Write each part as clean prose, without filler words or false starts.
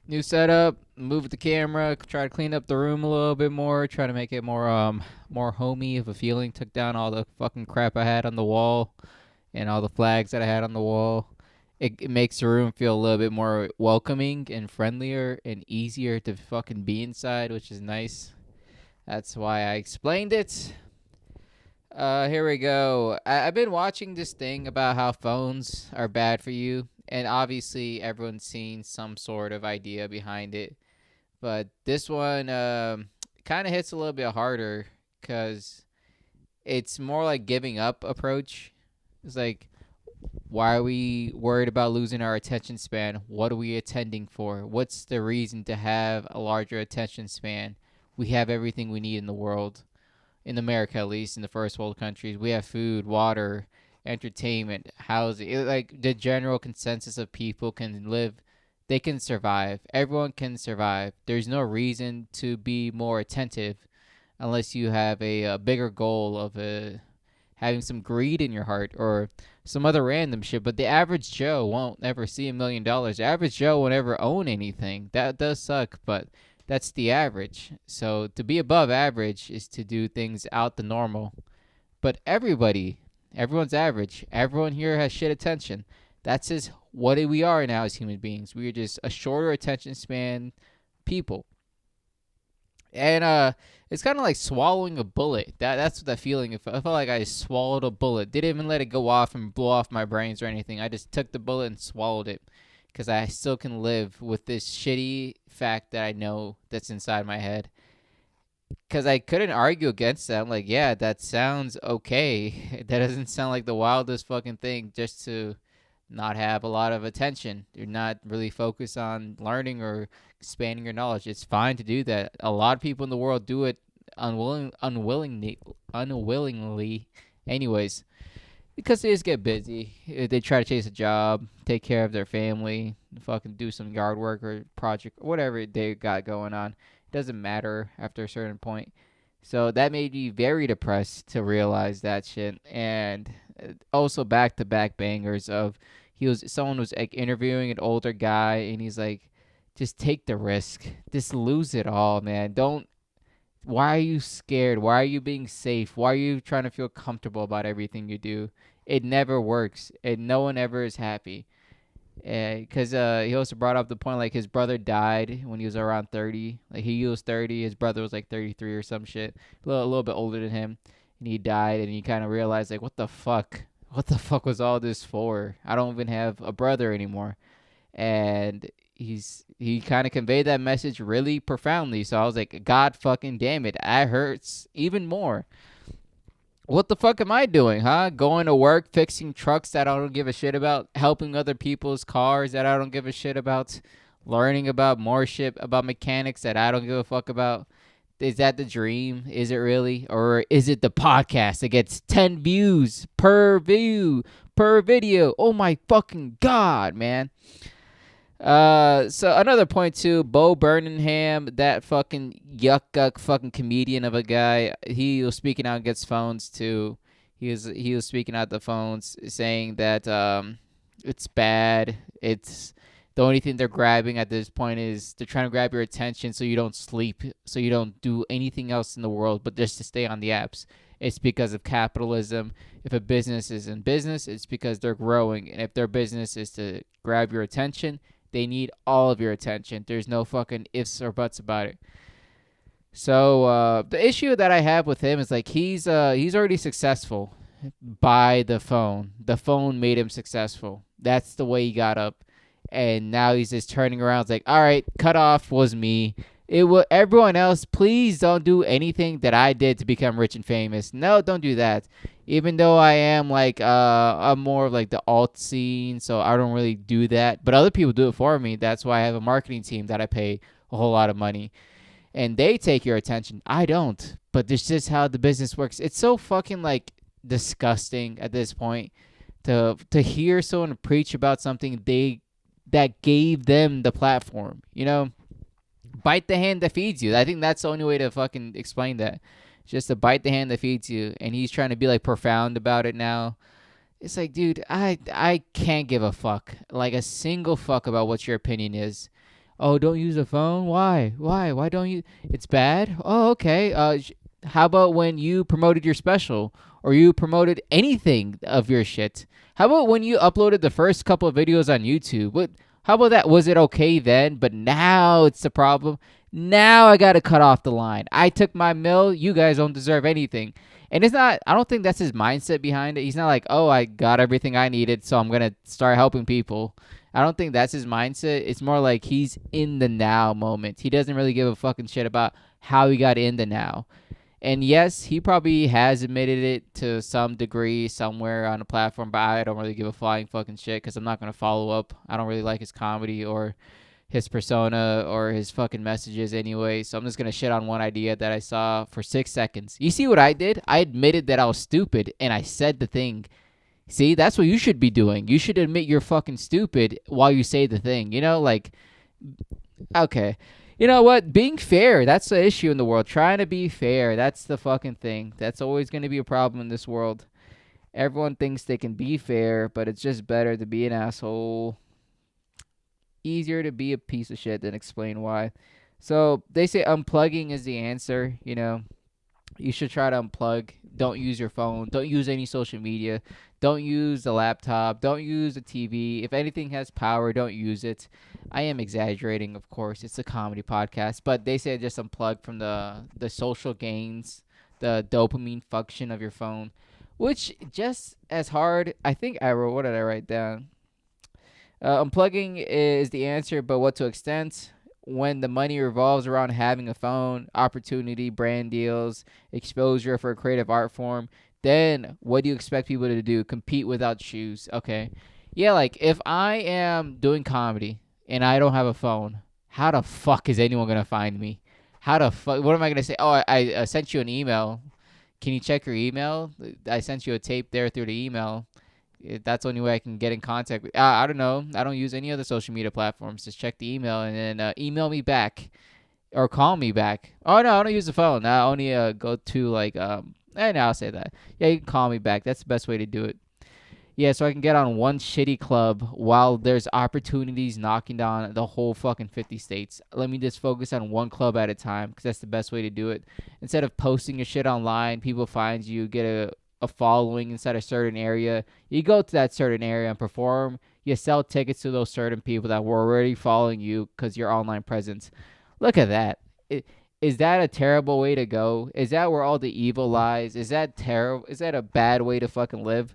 New setup, move the camera, try to clean up the room a little bit more, try to make it more homey of a feeling. Took down all the fucking crap I had on the wall and all the flags that I had on the wall. It makes the room feel a little bit more welcoming and friendlier and easier to fucking be inside, which is nice. That's why I explained it. Here we go. I've been watching this thing about how phones are bad for you, and obviously everyone's seen some sort of idea behind it. But this one kind of hits a little bit harder because it's more like giving up approach. It's like, why are we worried about losing our attention span? What are we attending for? What's the reason to have a larger attention span? We have everything we need in the world, in America at least, in the first world countries. We have food, water, entertainment, housing. Like the general consensus of people can live, they can survive. Everyone can survive. There's no reason to be more attentive unless you have a bigger goal of having some greed in your heart or some other random shit. But the average Joe won't ever see $1 million. The average Joe won't ever own anything. That does suck, but that's the average. So to be above average is to do things out the normal. But everyone's average. Everyone here has shit attention. That's just what we are now as human beings. We are just a shorter attention span people. And it's kind of like swallowing a bullet. That's what that feeling. I felt like I swallowed a bullet. Didn't even let it go off and blow off my brains or anything. I just took the bullet and swallowed it because I still can live with this shitty fact that I know that's inside my head. Because I couldn't argue against that. I'm like, yeah, that sounds okay. That doesn't sound like the wildest fucking thing just to not have a lot of attention. You're not really focused on learning or expanding your knowledge. It's fine to do that. A lot of people in the world do it unwillingly. Anyways, because they just get busy. They try to chase a job, take care of their family, fucking do some yard work or project, or whatever they got going on. It doesn't matter after a certain point. So that made me very depressed to realize that shit. And also back to back bangers of someone was like interviewing an older guy and he's like, just take the risk. Just lose it all, man. Don't Why are you scared? Why are you being safe? Why are you trying to feel comfortable about everything you do? It never works, and no one ever is happy. Because he also brought up the point like his brother died when he was around 30. Like he was 30, his brother was like 33 or some shit, a little bit older than him, and he died. And he kind of realized like, what the fuck? What the fuck was all this for? I don't even have a brother anymore. And he kind of conveyed that message really profoundly. So I was like, God fucking damn it, that hurts even more. What the fuck am I doing, huh? Going to work, fixing trucks that I don't give a shit about, helping other people's cars that I don't give a shit about, learning about more shit about mechanics that I don't give a fuck about. Is that the dream? Is it really? Or is it the podcast that gets 10 views per video? Oh my fucking God, man. So another point too, Bo Burnham, that fucking yuck fucking comedian of a guy. He was speaking out against phones too. He was speaking out the phones, saying that it's bad. It's the only thing they're grabbing at this point is they're trying to grab your attention so you don't sleep, so you don't do anything else in the world, but just to stay on the apps. It's because of capitalism. If a business is in business, it's because they're growing, and if their business is to grab your attention, they need all of your attention. There's no fucking ifs or buts about it. So the issue that I have with him is like he's already successful by the phone. The phone made him successful. That's the way he got up, and now he's just turning around. It's like, all right, cut off was me. It will everyone else. Please don't do anything that I did to become rich and famous. No, don't do that. Even though I am like I'm more of like the alt scene, so I don't really do that. But other people do it for me. That's why I have a marketing team that I pay a whole lot of money, and they take your attention. I don't. But this is how the business works. It's so fucking like disgusting at this point to hear someone preach about something that gave them the platform. Bite the hand that feeds you. I think that's the only way to fucking explain that. Just to bite the hand that feeds you. And he's trying to be like profound about it now. It's like, dude, I can't give a fuck. Like a single fuck about what your opinion is. Oh, don't use a phone? Why? Why don't you? It's bad? Oh, okay. How about when you promoted your special or you promoted anything of your shit? How about when you uploaded the first couple of videos on YouTube? How about that? Was it okay then? But now it's the problem. Now I got to cut off the line. I took my mill. You guys don't deserve anything. And it's not, I don't think that's his mindset behind it. He's not like, oh, I got everything I needed, so I'm going to start helping people. I don't think that's his mindset. It's more like he's in the now moment. He doesn't really give a fucking shit about how he got in the now. And yes, he probably has admitted it to some degree somewhere on a platform, but I don't really give a flying fucking shit because I'm not going to follow up. I don't really like his comedy or his persona or his fucking messages anyway. So I'm just going to shit on one idea that I saw for 6 seconds. You see what I did? I admitted that I was stupid and I said the thing. See, that's what you should be doing. You should admit you're fucking stupid while you say the thing. You know, like, okay. You know what? Being fair, that's the issue in the world. Trying to be fair, that's the fucking thing. That's always going to be a problem in this world. Everyone thinks they can be fair, but it's just better to be an asshole. Easier to be a piece of shit than explain why. So they say unplugging is the answer, you know. You should try to unplug. Don't use your phone. Don't use any social media. Don't use the laptop. Don't use the TV. If anything has power, don't use it. I am exaggerating, of course. It's a comedy podcast, but they say just unplug from the social gains, the dopamine function of your phone, which just as hard. I think I wrote. What did I write down? Unplugging is the answer, but what to extent? When the money revolves around having a phone, opportunity, brand deals, exposure for a creative art form, then what do you expect people to do? Compete without shoes. Okay. Yeah, like if I am doing comedy and I don't have a phone, how the fuck is anyone going to find me? How the fuck? What am I going to say? Oh, I sent you an email. Can you check your email? I sent you a tape there through the email. That's the only way I can get in contact with. I don't know. I don't use any other social media platforms. Just check the email and then email me back or call me back. Oh no, I don't use the phone. I only go to like no, I'll say that. Yeah, you can call me back. That's the best way to do it. Yeah, so I can get on one shitty club while there's opportunities knocking down the whole fucking 50 states. Let me just focus on one club at a time because that's the best way to do it. Instead of posting your shit online, people find you, get a following inside a certain area. You go to that certain area and perform. You sell tickets to those certain people that were already following you because your online presence. Look at that. Is that a terrible way to go? Is that where all the evil lies? Is that terrible? Is that a bad way to fucking live?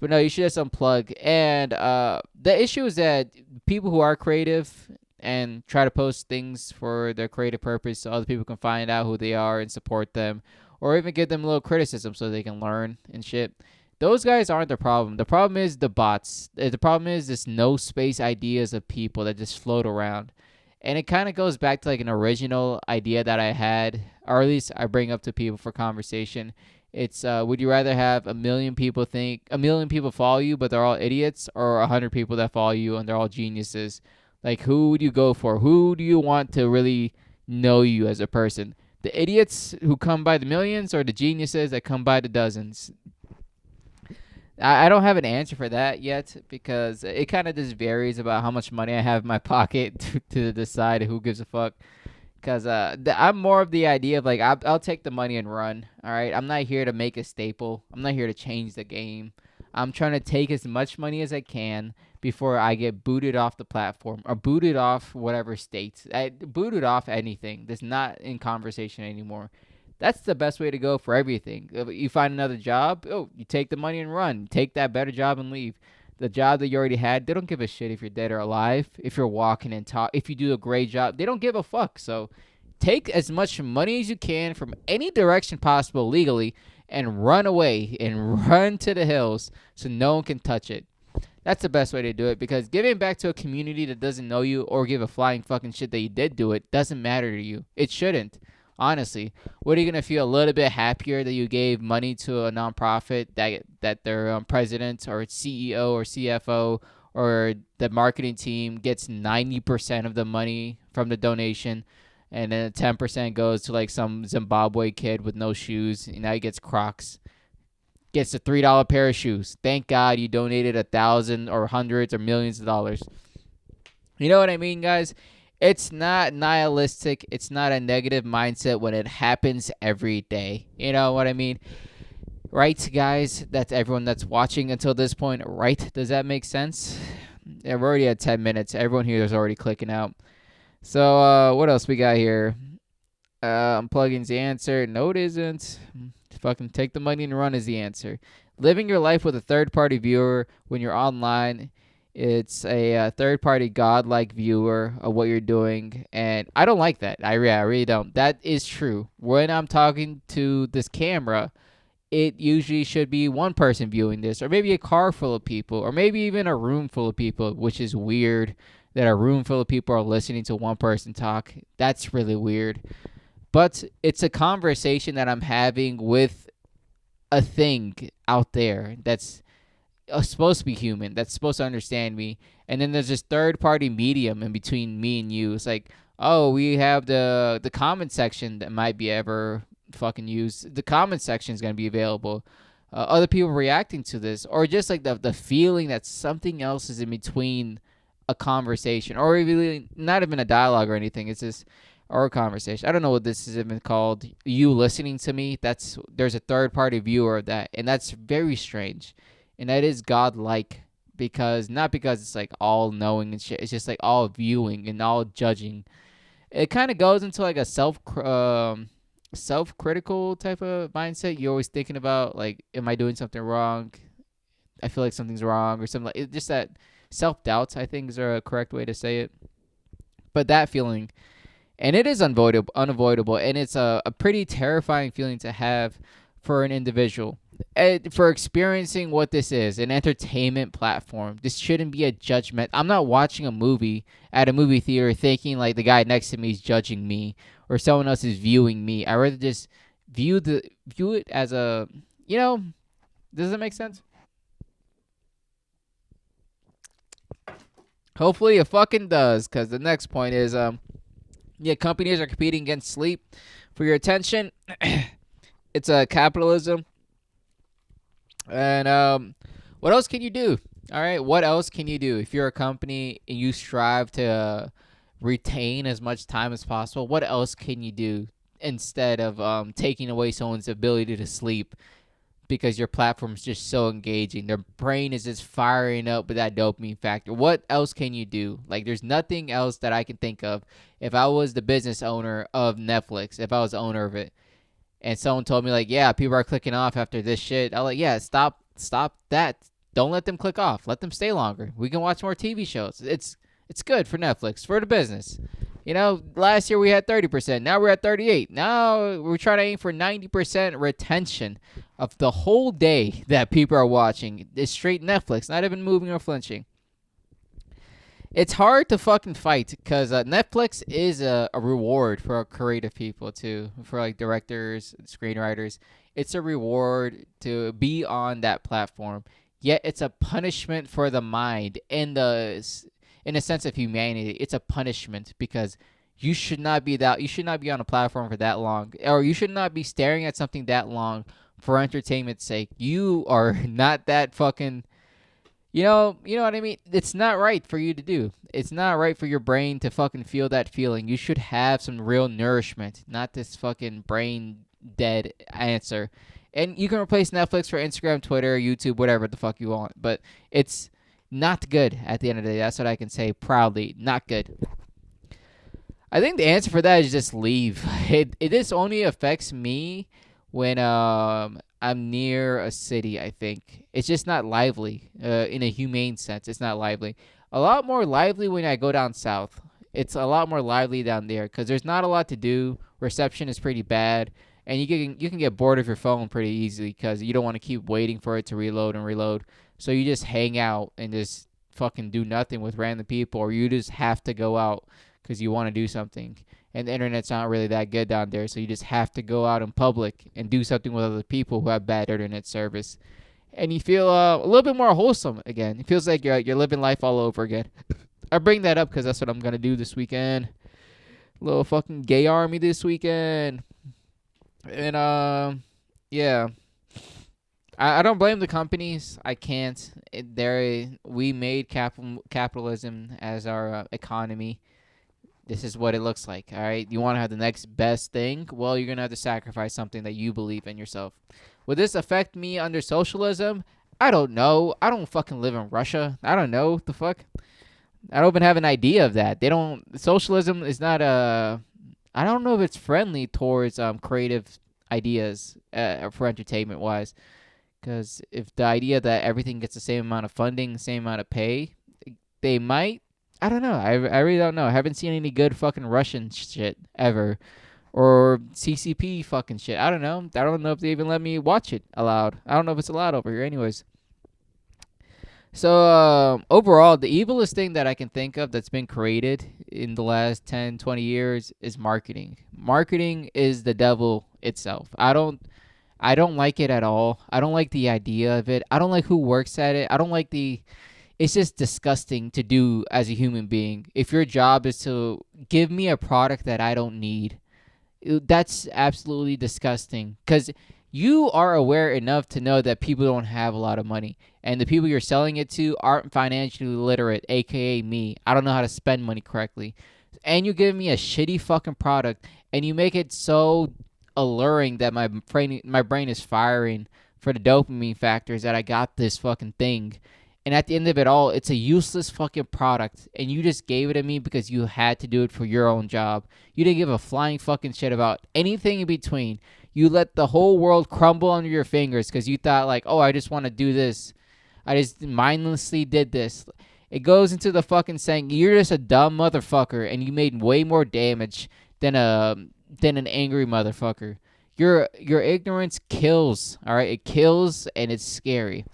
But no, you should just unplug. And the issue is that people who are creative and try to post things for their creative purpose so other people can find out who they are and support them, or even give them a little criticism so they can learn and shit. Those guys aren't the problem. The problem is the bots. The problem is this no space ideas of people that just float around. And it kind of goes back to like an original idea that I had, or at least I bring up to people for conversation. It's would you rather have a million people follow you, but they're all idiots, or 100 people that follow you and they're all geniuses? Like, who would you go for? Who do you want to really know you as a person? The idiots who come by the millions, or the geniuses that come by the dozens? I don't have an answer for that yet because it kind of just varies about how much money I have in my pocket to decide who gives a fuck. Because I'm more of the idea of like, I'll take the money and run. All right. I'm not here to make a staple. I'm not here to change the game. I'm trying to take as much money as I can before I get booted off the platform or booted off whatever state. Booted off anything that's not in conversation anymore. That's the best way to go for everything. If you find another job, you take the money and run. Take that better job and leave. The job that you already had, they don't give a shit if you're dead or alive. If you're walking and talk, if you do a great job, they don't give a fuck. So take as much money as you can from any direction possible legally and run away and run to the hills so no one can touch it. That's the best way to do it, because giving back to a community that doesn't know you or give a flying fucking shit that you did do it doesn't matter to you. It shouldn't. Honestly, what are you gonna feel a little bit happier that you gave money to a nonprofit that their president or CEO or CFO or the marketing team gets 90% of the money from the donation, and then 10% goes to like some Zimbabwe kid with no shoes, and now he gets Crocs, gets a $3 pair of shoes. Thank God you donated 1,000 or hundreds or millions of dollars. You know what I mean, guys? It's not nihilistic. It's not a negative mindset when it happens every day. You know what I mean? Right, guys? That's everyone that's watching until this point, right? Does that make sense? Yeah, we're already at 10 minutes. Everyone here is already clicking out. So, what else we got here? Unplugging's the answer. No, it isn't. Fucking take the money and run is the answer. Living your life with a third party viewer when you're online. It's a third party godlike viewer of what you're doing. And I don't like that. I really don't. That is true. When I'm talking to this camera, it usually should be one person viewing this, or maybe a car full of people, or maybe even a room full of people, which is weird that a room full of people are listening to one person talk. That's really weird. But it's a conversation that I'm having with a thing out there that's supposed to be human, that's supposed to understand me. And then there's this third party medium in between me and you. It's like, oh, we have the comment section that might be ever fucking used. The comment section is going to be available. Other people reacting to this, or just like the feeling that something else is in between a conversation, or really not even a dialogue or anything. It's just or a conversation. I don't know what this is even called. You listening to me. There's a third party viewer of that, and that's very strange, and that is godlike not because it's like all knowing and shit. It's just like all viewing and all judging. It kind of goes into like a self-critical type of mindset. You're always thinking about like, am I doing something wrong? I feel like something's wrong or something. Like it, just that self-doubt, I think, is a correct way to say it. But that feeling, and it is unavoidable, and it's a pretty terrifying feeling to have for an individual. For experiencing what this is, an entertainment platform. This shouldn't be a judgment. I'm not watching a movie at a movie theater thinking like the guy next to me is judging me or someone else is viewing me. I rather just view it as a, does that make sense? Hopefully it fucking does, because the next point is companies are competing against sleep for your attention. It's a capitalism. And what else can you do? All right, what else can you do if you're a company and you strive to retain as much time as possible? What else can you do instead of taking away someone's ability to sleep because your platform is just so engaging? Their brain is just firing up with that dopamine factor. What else can you do? Like, there's nothing else that I can think of. If I was the business owner of Netflix, if I was the owner of it, and someone told me like, yeah, people are clicking off after this shit, I'm like, yeah, stop that. Don't let them click off. Let them stay longer. We can watch more TV shows. It's good for Netflix, for the business. Last year we had 30%. Now we're at 38%. Now we're trying to aim for 90% retention of the whole day that people are watching. It's straight Netflix, not even moving or flinching. It's hard to fucking fight because Netflix is a reward for creative people too, for like directors, screenwriters. It's a reward to be on that platform. Yet it's a punishment for the mind in a sense of humanity. It's a punishment because you should not be on a platform for that long, or you should not be staring at something that long for entertainment's sake. You are not that fucking. You know what I mean? It's not right for you to do. It's not right for your brain to fucking feel that feeling. You should have some real nourishment, not this fucking brain dead answer. And you can replace Netflix for Instagram, Twitter, YouTube, whatever the fuck you want. But it's not good at the end of the day. That's what I can say proudly. Not good. I think the answer for that is just leave. It just only affects me when I'm near a city. I think it's just not lively in a humane sense. It's not lively. A lot more lively when I go down south. It's a lot more lively down there because there's not a lot to do. Reception is pretty bad, and you can get bored of your phone pretty easily because you don't want to keep waiting for it to reload and reload. So you just hang out and just fucking do nothing with random people, or you just have to go out because you want to do something. And the internet's not really that good down there, so you just have to go out in public and do something with other people who have bad internet service. And you feel a little bit more wholesome again. It feels like you're living life all over again. I bring that up because that's what I'm going to do this weekend. Little fucking gay army this weekend. And, yeah. I don't blame the companies. I can't. We made capitalism as our economy. This is what it looks like. All right. You want to have the next best thing? Well, you're gonna have to sacrifice something that you believe in yourself. Would this affect me under socialism? I don't know. I don't fucking live in Russia. I don't know the fuck. I don't even have an idea of that. They don't. Socialism is not a. I don't know if it's friendly towards creative ideas for entertainment wise. Because if the idea that everything gets the same amount of funding, same amount of pay, they might. I don't know. I really don't know. I haven't seen any good fucking Russian shit ever. Or CCP fucking shit. I don't know. I don't know if they even let me watch it allowed. I don't know if it's allowed over here. Anyways. So, overall, the evilest thing that I can think of that's been created in the last 10, 20 years is marketing. Marketing is the devil itself. I don't like it at all. I don't like the idea of it. I don't like who works at it. I don't like the it's just disgusting to do as a human being. If your job is to give me a product that I don't need, that's absolutely disgusting cuz you are aware enough to know that people don't have a lot of money and the people you're selling it to aren't financially literate, aka me. I don't know how to spend money correctly. And you give me a shitty fucking product and you make it so alluring that my brain is firing for the dopamine factors that I got this fucking thing. And at the end of it all, it's a useless fucking product. And you just gave it to me because you had to do it for your own job. You didn't give a flying fucking shit about anything in between. You let the whole world crumble under your fingers because you thought like, oh, I just want to do this. I just mindlessly did this. It goes into the fucking saying, you're just a dumb motherfucker and you made way more damage than an angry motherfucker. Your ignorance kills, all right? It kills and it's scary.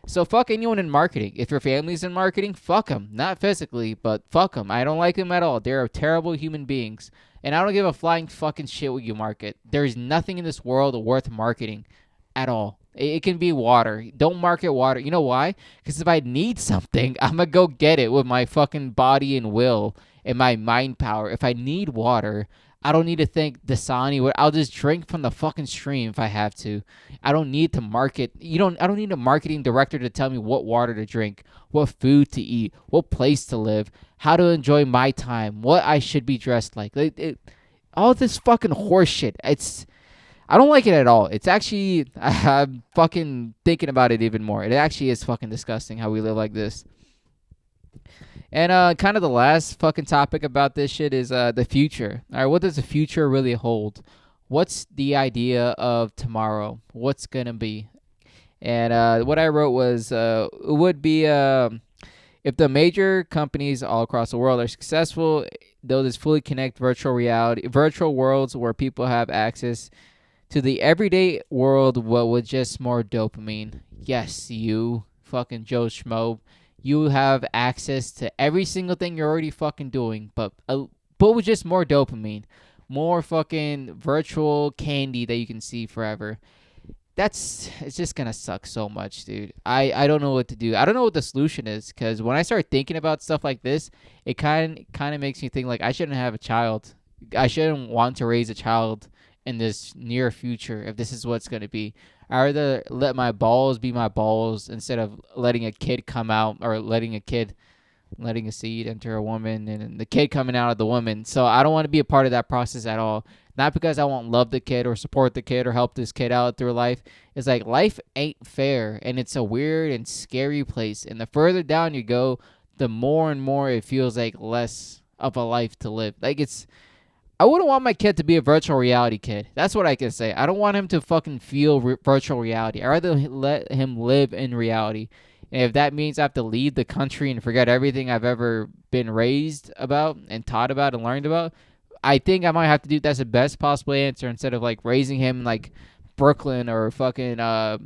So fuck anyone in marketing. If your family's in marketing, fuck them. Not physically, but fuck them. I don't like them at all. They're terrible human beings. And I don't give a flying fucking shit what you market. There's nothing in this world worth marketing at all. It can be water. Don't market water. You know why? Because if I need something, I'm going to go get it with my fucking body and will and my mind power. If I need water, I don't need to think Dasani. I'll just drink from the fucking stream if I have to. I don't need to market. I don't need a marketing director to tell me what water to drink, what food to eat, what place to live, how to enjoy my time, what I should be dressed like. All this fucking horse shit. I don't like it at all. It's actually, I'm fucking thinking about it even more. It actually is fucking disgusting how we live like this. And kind of the last fucking topic about this shit is the future. All right, what does the future really hold? What's the idea of tomorrow? What's gonna be? And what I wrote was it would be if the major companies all across the world are successful, they'll just fully connect virtual worlds where people have access to the everyday world, what with just more dopamine. Yes, you fucking Joe Schmo. You have access to every single thing you're already fucking doing, but with just more dopamine. More fucking virtual candy that you can see forever. It's just gonna suck so much, dude. I don't know what to do. I don't know what the solution is, because when I start thinking about stuff like this, it kind of makes me think like I shouldn't have a child. I shouldn't want to raise a child in this near future if this is what's going to be. I rather let my balls be my balls instead of letting a kid come out, or letting a seed enter a woman and the kid coming out of the woman. So I don't want to be a part of that process at all. Not because I won't love the kid or support the kid or help this kid out through life. It's like life ain't fair, and it's a weird and scary place. And the further down you go, the more and more it feels like less of a life to live. I wouldn't want my kid to be a virtual reality kid. That's what I can say. I don't want him to fucking feel virtual reality. I'd rather let him live in reality. And if that means I have to leave the country and forget everything I've ever been raised about and taught about and learned about, I think I might have to do that's the best possible answer instead of like raising him in like Brooklyn or fucking the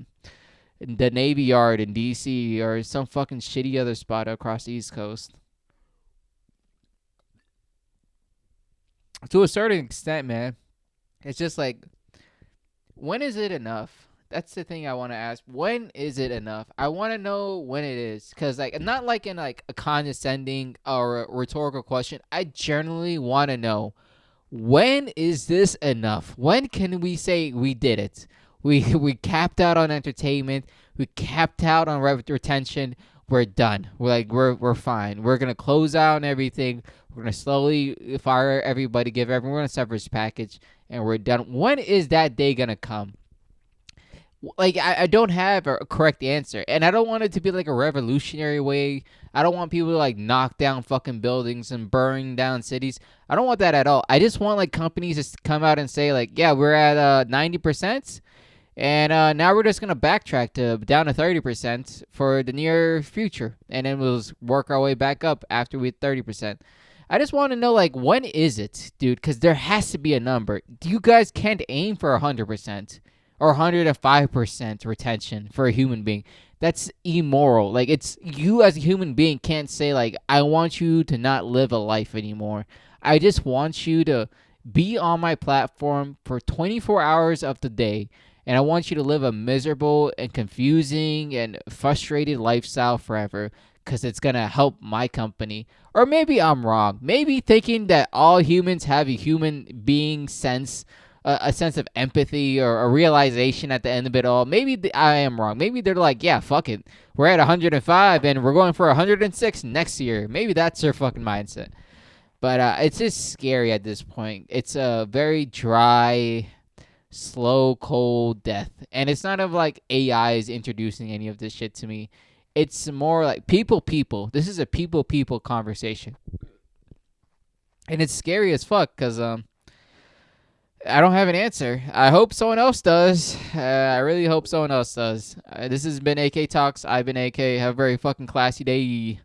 Navy Yard in DC or some fucking shitty other spot across the East Coast. To a certain extent, man, it's just like, when is it enough? That's the thing I want to ask. When is it enough? I want to know when it is, because like, not like in like a condescending or a rhetorical question. I generally want to know, when is this enough? When can we say we did it? We capped out on entertainment. We capped out on retention. we're done. We're fine. We're gonna close out and everything. We're gonna slowly fire everybody, give everyone a severance package, and we're done. When is that day gonna come? Like I don't have a correct answer, and I don't want it to be like a revolutionary way. I don't want people to like knock down fucking buildings and burn down cities. I don't want that at all. I just want like companies to come out and say like, yeah, we're at 90%, and now we're just gonna backtrack to down to 30% for the near future, and then we'll work our way back up after we hit 30%. I just want to know like when is it, dude? Because there has to be a number. You guys can't aim for 100% or 105% retention for a human being. That's immoral. Like it's you as a human being can't say like I want you to not live a life anymore. I just want you to be on my platform for 24 hours of the day, and I want you to live a miserable and confusing and frustrated lifestyle forever because it's going to help my company. Or maybe I'm wrong. Maybe thinking that all humans have a human being sense, a sense of empathy or a realization at the end of it all. Maybe I am wrong. Maybe they're like, yeah, fuck it. We're at 105 and we're going for 106 next year. Maybe that's their fucking mindset. But it's just scary at this point. It's a very dry, slow, cold death. And it's not of like AI is introducing any of this shit to me. It's more like people. This is a people conversation. And it's scary as fuck because I don't have an answer. I hope someone else does. I really hope someone else does. This has been AK Talks. I've been AK. Have a very fucking classy day.